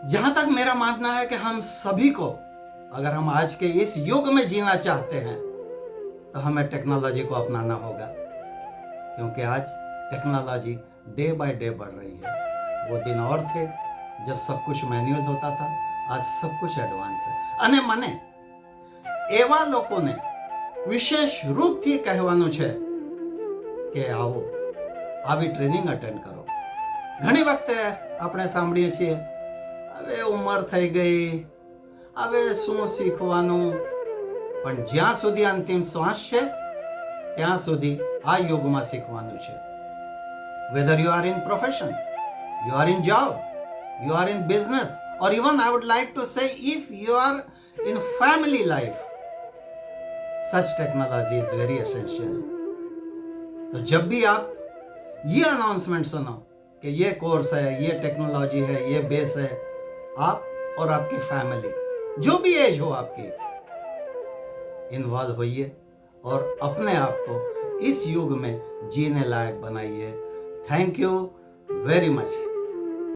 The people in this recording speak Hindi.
जहां तक मेरा मानना है कि हम सभी को, अगर हम आज के इस युग में जीना चाहते हैं तो हमें टेक्नोलॉजी को अपनाना होगा, क्योंकि आज टेक्नोलॉजी डे बाय डे बढ़ रही है। वो दिन और थे जब सब कुछ मैन्युअल होता था, आज सब कुछ एडवांस है। અને મને એવા લોકોને વિશેષ રૂપથી કહેવાનું છે કે આવો, આવી ટ્રેનિંગ અટેન્ડ કરો. ઘણી વખતે આપણે સાંભળીએ છીએ, હવે ઉંમર થઈ ગઈ, હવે શું શીખવાનું. પણ જ્યાં સુધી અંતિમ શ્વાસ છે ત્યાં સુધી આ યુગમાં શીખવાનું છે. Whether you are in profession, you are in job, you are in business, or even I would like to say if you are in family life, such technology is very essential. तो जब भी आप ये अनाउंसमेंट सुनो कि ये कोर्स है, ये टेक्नोलॉजी है, ये बेस है, आप और आपकी फैमिली, जो भी एज हो आपकी, इन्वॉल्व होइए और अपने आप को इस युग में जीने लायक बनाइए. Thank you very much.